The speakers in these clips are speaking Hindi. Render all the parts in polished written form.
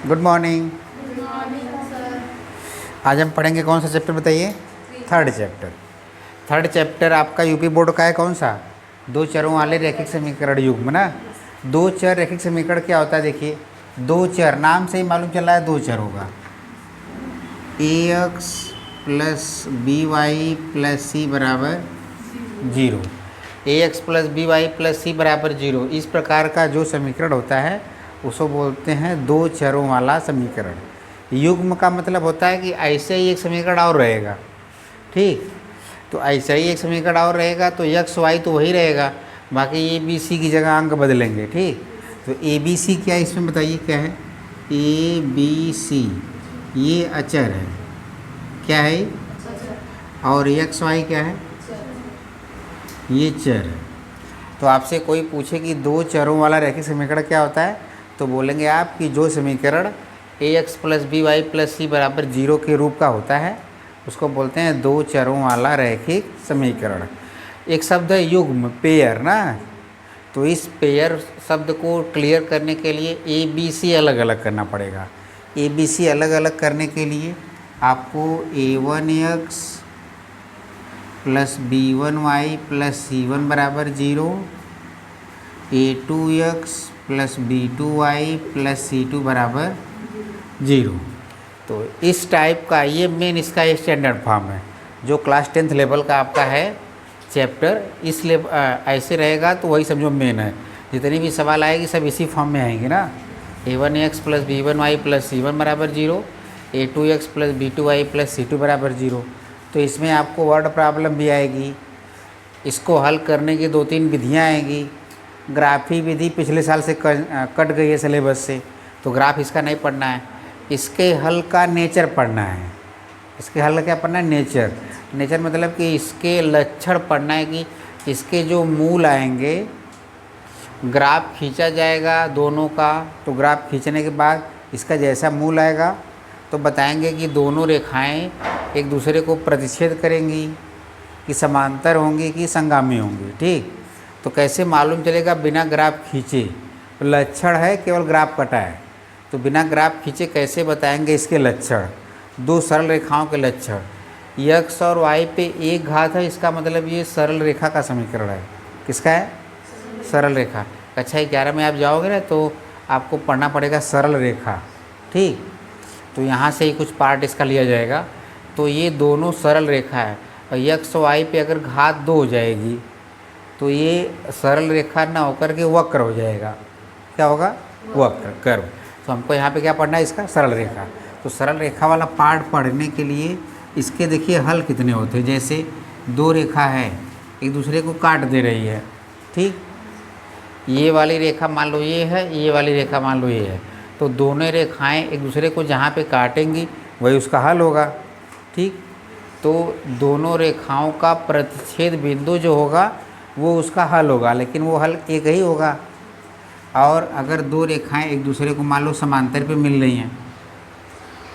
Good morning. Good morning sir. आज हम पढ़ेंगे कौन सा चैप्टर बताइए? Third chapter. थर्ड चैप्टर आपका यूपी बोर्ड का है कौन सा? दो चरों वाले रैखिक समीकरण युग्म ना। दो चर रैखिक समीकरण क्या होता है देखिए, दो चर नाम से ही मालूम चल रहा है दो चर होगा। A X plus B Y plus C बराबर zero. A X plus B Y plus C बराबर जीरो, इस प्रकार का जो समीकरण होता है उसको बोलते हैं दो चरों वाला समीकरण। युग्म का मतलब होता है कि ऐसे ही एक समीकरण और रहेगा, ठीक। तो ऐसा ही एक समीकरण और रहेगा तो एक्स वाई तो वही रहेगा, बाकी ए बी सी की जगह अंक बदलेंगे, ठीक। तो ए बी सी क्या है इसमें बताइए क्या है? ए बी सी ये अचर है, क्या है? और एक्स वाई क्या है? ये चर है। तो आपसे कोई पूछे कि दो चरों वाला रैखिक समीकरण क्या होता है, तो बोलेंगे आप कि जो समीकरण A X plus B Y plus C बराबर जीरो के रूप का होता है उसको बोलते हैं दो चरों वाला रैखिक समीकरण। एक शब्द है युग्म, पेयर ना। तो इस पेयर शब्द को क्लियर करने के लिए ए बी सी अलग अलग करना पड़ेगा। ए बी सी अलग अलग करने के लिए आपको A one X plus B one Y plus C one बराबर zero, A two X plus B two Y plus C two बराबर जीरो। तो इस टाइप का ये मेन इसका स्टैंडर्ड फॉर्म है जो क्लास 10th लेवल का आपका है चैप्टर। इस ऐसे रहेगा तो वही समझो मेन है। जितने भी सवाल आएगी सब इसी फॉर्म में आएंगे ना। A one X plus B one Y plus C one बराबर zero, A two X plus B two Y plus C two बराबर जीरो। तो इसमें आपको वर्ड प्रॉब्लम भी आएगी, इसको हल करने की दो तीन विधियाँ आएंगी। ग्राफी विधि पिछले साल से कट गई है सिलेबस से, तो ग्राफ इसका नहीं पढ़ना है। इसके हल का नेचर पढ़ना है। इसके हल का क्या पढ़ना है? नेचर। नेचर मतलब कि इसके लक्षण पढ़ना है कि इसके जो मूल आएंगे, ग्राफ खींचा जाएगा दोनों का, तो ग्राफ खींचने के बाद इसका जैसा मूल आएगा तो बताएंगे कि दोनों रेखाएं एक दूसरे को प्रतिच्छेद करेंगी, कि समांतर होंगी कि संगामी होंगी, ठीक। तो कैसे मालूम चलेगा बिना ग्राफ खींचे? तो लक्षण है केवल ग्राफ कटा है, तो बिना ग्राफ खींचे कैसे बताएंगे इसके लक्षण? दो सरल रेखाओं के लक्षण। यक्स और वाई पे एक घात है, इसका मतलब ये सरल रेखा का समीकरण है। किसका है? सरल रेखा। कक्षा 11 में आप जाओगे ना तो आपको पढ़ना पड़ेगा सरल रेखा, ठीक। तो यहाँ से ही कुछ पार्ट इसका लिया जाएगा। तो ये दोनों सरल रेखा है और यक्स वाई पे अगर घात दो हो जाएगी तो ये सरल रेखा ना होकर के वक्र हो जाएगा। क्या होगा? वक्र, कर्व। तो हमको यहाँ पे क्या पढ़ना है? इसका सरल रेखा। तो सरल रेखा वाला पार्ट पढ़ने के लिए इसके देखिए हल कितने होते हैं। जैसे दो रेखा है एक दूसरे को काट दे रही है, ठीक। ये वाली रेखा मान लो ये है, ये वाली रेखा मान लो ये है, तो दोनों रेखाएं एक दूसरे को जहाँ पे काटेंगी वही उसका हल होगा, ठीक। तो दोनों रेखाओं का प्रतिच्छेद बिंदु जो होगा वो उसका हल होगा, लेकिन वो हल एक ही होगा। और अगर दो रेखाएं एक दूसरे को मान लो समांतर पे मिल रही हैं,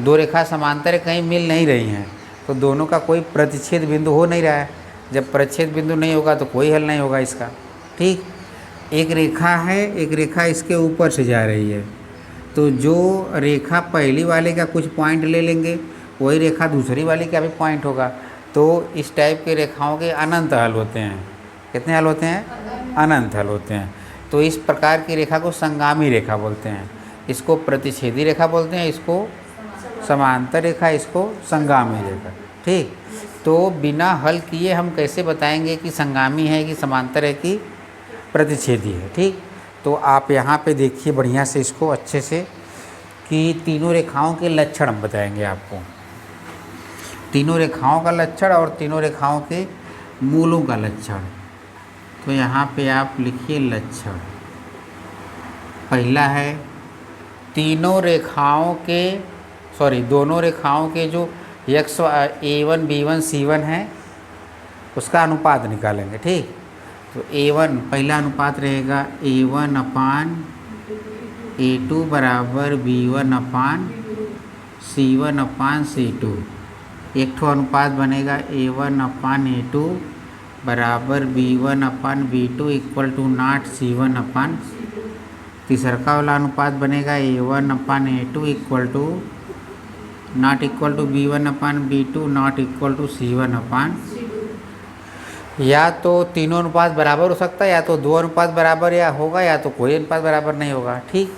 दो रेखा समांतर कहीं मिल नहीं रही हैं, तो दोनों का कोई प्रतिच्छेद बिंदु हो नहीं रहा है। जब प्रतिच्छेद बिंदु नहीं होगा तो कोई हल नहीं होगा इसका, ठीक। एक रेखा है, एक रेखा इसके ऊपर से जा रही है, तो जो रेखा पहली वाले का कुछ पॉइंट ले लेंगे वही रेखा दूसरी वाली का भी पॉइंट होगा। तो इस टाइप की रेखाओं के अनंत हल होते हैं। कितने हल होते हैं? अनंत हल होते हैं। तो इस प्रकार की रेखा को संगामी रेखा बोलते हैं, इसको प्रतिच्छेदी रेखा बोलते हैं, इसको समांतर रेखा, इसको संगामी रेखा, ठीक। तो बिना हल किए हम कैसे बताएंगे कि संगामी है कि समांतर है कि प्रतिच्छेदी है, ठीक। तो आप यहाँ पे देखिए बढ़िया से इसको अच्छे से कि तीनों रेखाओं के लक्षण हम बताएंगे आपको। तीनों रेखाओं का लक्षण और तीनों रेखाओं के मूलों का लक्षण। तो यहाँ पे आप लिखिए लक्षण। पहला है तीनों रेखाओं के दोनों रेखाओं के जो एक्स A1 B1 C1 है उसका अनुपात निकालेंगे, ठीक। तो A1 पहला अनुपात रहेगा A1 अपान A2 बराबर B1 अपान C1 अपान C2। एक ठो अनुपात बनेगा A1 अपान A2 बराबर B1 अपान B2 equal to not C1 अपान तीसरा वाला अनुपात बनेगा A1/A2 equal to not equal to B1/B2 not equal to C1/, या तो तीनों अनुपात बराबर हो सकता है, या तो दो अनुपात बराबर या होगा, या तो कोई अनुपात बराबर नहीं होगा। ठीक,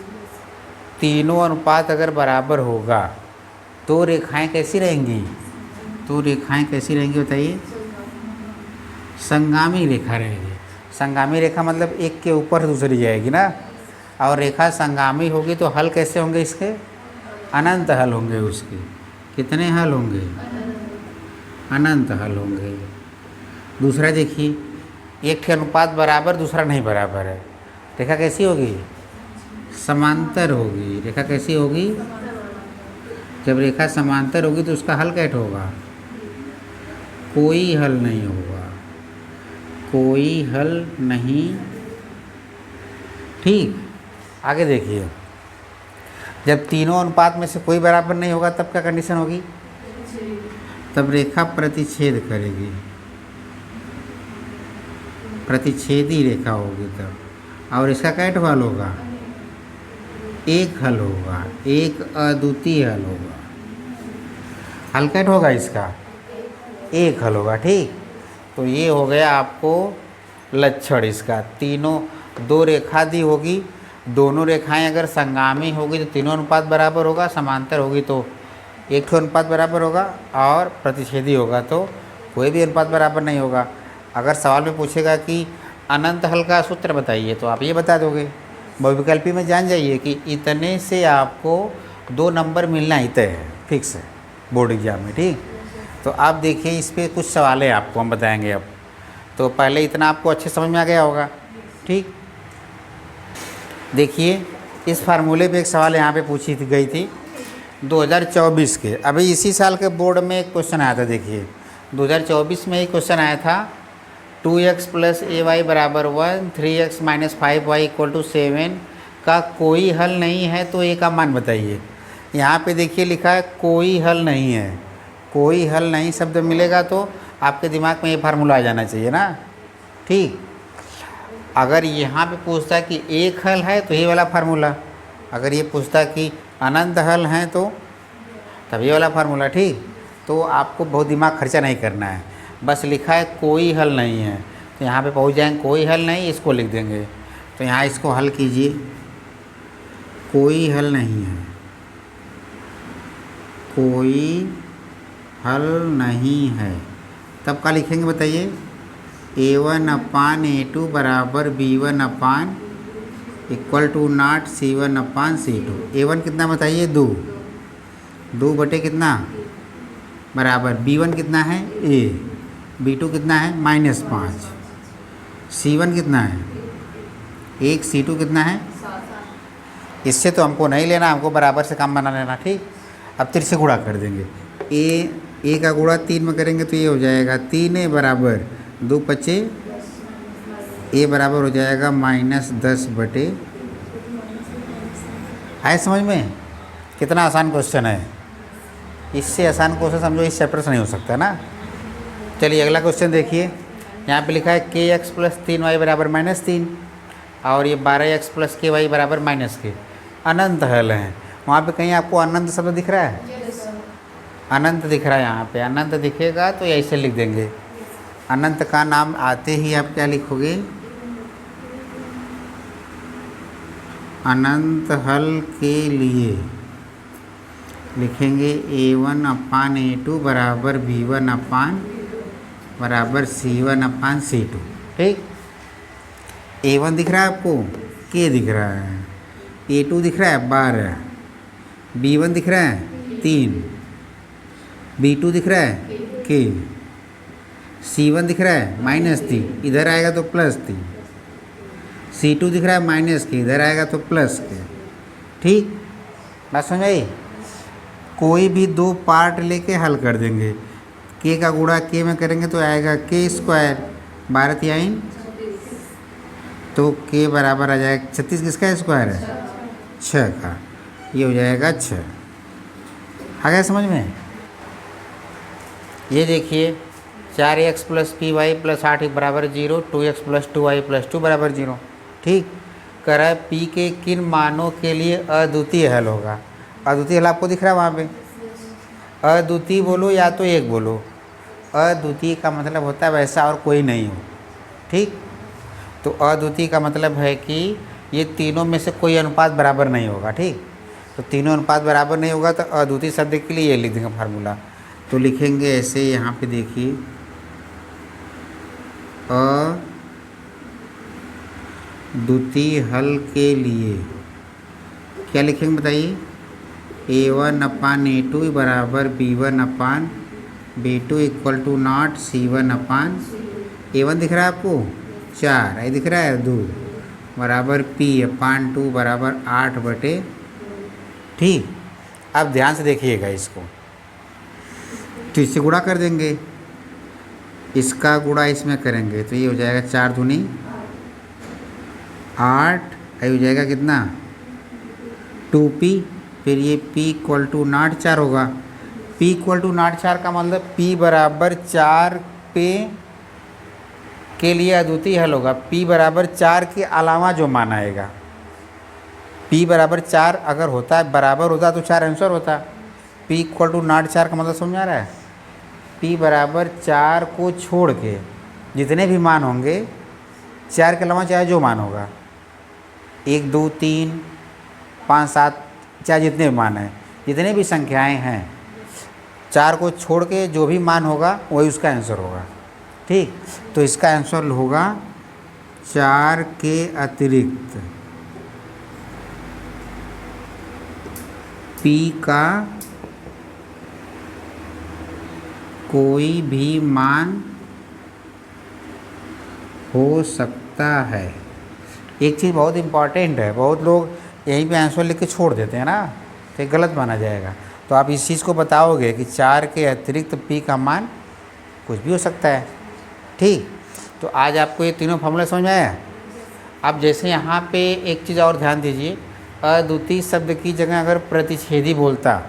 तीनों अनुपात अगर बराबर होगा तो रेखाएं कैसी रहेंगी? तो रेखाएं कैसी रहेंगी बताइए? संगामी रेखा रहेगी। संगामी रेखा मतलब एक के ऊपर दूसरी जाएगी ना, और रेखा संगामी होगी तो हल कैसे होंगे इसके? अनंत हल होंगे उसके। कितने हल होंगे? अनंत हल होंगे। दूसरा देखिए, एक के अनुपात बराबर दूसरा नहीं बराबर है, रेखा कैसी होगी? समांतर होगी। रेखा कैसी होगी? जब रेखा समांतर होगी तो उसका हल कैसे होगा? कोई हल नहीं होगा, कोई हल नहीं। ठीक, आगे देखिए, जब तीनों अनुपात में से कोई बराबर नहीं होगा तब क्या कंडीशन होगी? तब रेखा प्रतिच्छेद करेगी, प्रतिच्छेदी रेखा होगी तब, और इसका कैट हल होगा? एक हल होगा, एक अद्वितीय हल होगा। हल कैट होगा इसका? एक हल होगा। ठीक, तो ये हो गया आपको लक्षण इसका। तीनों दो रेखा दी होगी, दोनों रेखाएं अगर संगामी होगी तो तीनों अनुपात बराबर होगा, समांतर होगी तो एक ठो अनुपात बराबर होगा, और प्रतिच्छेदी होगा तो कोई भी अनुपात बराबर नहीं होगा। अगर सवाल में पूछेगा कि अनंत हल का सूत्र बताइए तो आप ये बता दोगे। बहुविकल्पी में जान जाइए कि इतने से आपको 2 नंबर मिलना ही तय है, फिक्स है बोर्ड एग्जाम में। ठीक, तो आप देखिए इस पर कुछ सवाल है आपको हम बताएंगे अब। तो पहले इतना आपको अच्छे समझ में आ गया होगा। ठीक, देखिए इस फार्मूले पे एक सवाल यहाँ पे पूछी गई थी 2024 के। अभी इसी साल के बोर्ड में एक क्वेश्चन आया था। देखिए 2024 में एक क्वेश्चन आया था, 2x + ay = 1, 3x - 5y = 7 का कोई हल नहीं है तो a का मान बताइए। यहाँ पे देखिए लिखा है कोई हल नहीं है। कोई हल नहीं शब्द मिलेगा तो आपके दिमाग में ये फार्मूला आ जाना चाहिए ना। ठीक, अगर यहाँ पे पूछता कि एक हल है तो ये वाला फार्मूला, अगर ये पूछता कि अनंत हल हैं तो तब ये वाला फार्मूला। ठीक, तो आपको बहुत दिमाग खर्चा नहीं करना है, बस लिखा है कोई हल नहीं है तो यहाँ पे पहुँच जाएंगे, कोई हल नहीं इसको लिख देंगे। तो यहाँ इसको हल कीजिए, कोई हल नहीं है, कोई हल नहीं है, तब क्या लिखेंगे बताइए? A1/A2 = B1/ equal to not C1/C2। A1 कितना बताइए? 2, 2 बटे कितना बराबर B1 कितना है? A, B2 कितना है? -5, C1 कितना है? 1, C2 कितना है? इससे तो हमको नहीं लेना, हमको बराबर से काम बना लेना। ठीक, अब 3 से गुणा कर देंगे। A का गुणा 3 में करेंगे तो ये हो जाएगा 3A = 2 × 5, A बराबर हो जाएगा -10 बटे। आए समझ में? कितना आसान क्वेश्चन है। इससे आसान क्वेश्चन समझो इस चैप्टर से नहीं हो सकता ना। चलिए अगला क्वेश्चन देखिए, यहाँ पे लिखा है kx + 3y = -3 और ये 12x + ky = -k अनंत हल हैं। वहाँ पे कहीं आपको अनंत शब्द दिख रहा है? अनंत दिख रहा है। यहाँ पे अनंत दिखेगा तो ऐसे लिख देंगे। अनंत का नाम आते ही आप क्या लिखोगे? अनंत हल के लिए लिखेंगे A1/A2 = B1/ = C1/C2। ठीक, A1 दिख रहा है आपको? K दिख रहा है। A2 दिख रहा है 12, B1 दिख रहा है 3, B2 दिख रहा है K, C1 दिख रहा है -3, इधर आएगा तो +3, C2 दिख रहा है -k, इधर आएगा तो +k। ठीक, बात समझ आई? कोई भी 2 पार्ट लेके हल कर देंगे। k का गुणा k में करेंगे तो आएगा k², 12 तो k बराबर आ जाएगा 36। किसका स्क्वायर है? 6 का, ये हो जाएगा 6। आ गया समझ में? ये देखिए 4x + py + 8 = 0, 2x + 2y + 2 = 0। ठीक, कह रहा है पी के किन मानों के लिए अद्वितीय हल होगा। अद्वितीय हल आपको दिख रहा है वहाँ पे। अद्वितीय बोलो या तो एक बोलो। अद्वितीय का मतलब होता है वैसा और कोई नहीं हो। ठीक, तो अद्वितीय का मतलब है कि ये तीनों में से कोई अनुपात बराबर नहीं होगा। ठीक, तो तीनों अनुपात बराबर नहीं होगा तो अद्वितीय शब्द के लिए ये लिख देंगे फार्मूला। तो लिखेंगे ऐसे, यहाँ पे देखिए अद्वितीय हल के लिए क्या लिखेंगे बताइए। A1/A2 बराबर B1/B2 equal to not C1/A1 दिख रहा है आपको 4, ये दिख रहा है 2 बराबर P/2 बराबर 8/। ठीक, आप ध्यान से देखिएगा इसको। तो इससे गुणा कर देंगे, इसका गुणा इसमें करेंगे तो ये हो जाएगा 4 दूनी 8, ये हो जाएगा कितना 2P। फिर ये P इक्वल टू नॉट 4 होगा। P इक्वल टू नॉट 4 का मतलब P बराबर 4 पे के लिए अद्वितीय हल होगा। P बराबर 4 के अलावा जो मान आएगा, P बराबर 4 अगर होता है बराबर होता तो 4 आंसर होता। P इक्वल टू नॉट 4 का मतलब समझ आ रहा है। P बराबर 4 को छोड़ के जितने भी मान होंगे 4 के अलावा चाहे जो मान होगा 1 2 3 5 7 चाहे जितने भी मान हैं, जितने भी संख्याएं हैं 4 को छोड़ के जो भी मान होगा वही उसका आंसर होगा। ठीक, तो इसका आंसर होगा 4 के अतिरिक्त P का कोई भी मान हो सकता है। एक चीज़ बहुत इम्पॉर्टेंट है, बहुत लोग यहीं पे आंसर लिख के छोड़ देते हैं ना, तो ये गलत माना जाएगा। तो आप इस चीज़ को बताओगे कि 4 के अतिरिक्त P का मान कुछ भी हो सकता है। ठीक, तो आज आपको ये तीनों फॉर्मूला समझ में आया। आप जैसे यहाँ पे एक चीज़ और ध्यान दीजिए, अद्वितीय शब्द की जगह अगर प्रतिच्छेदी बोलता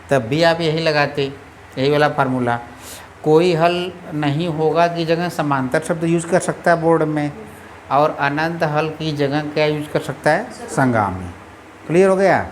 तब भी आप यही लगाते, यही वाला फार्मूला। कोई हल नहीं होगा की जगह समांतर शब्द यूज़ कर सकता है बोर्ड में, और अनंत हल की जगह क्या यूज कर सकता है, संगामी। क्लियर हो गया।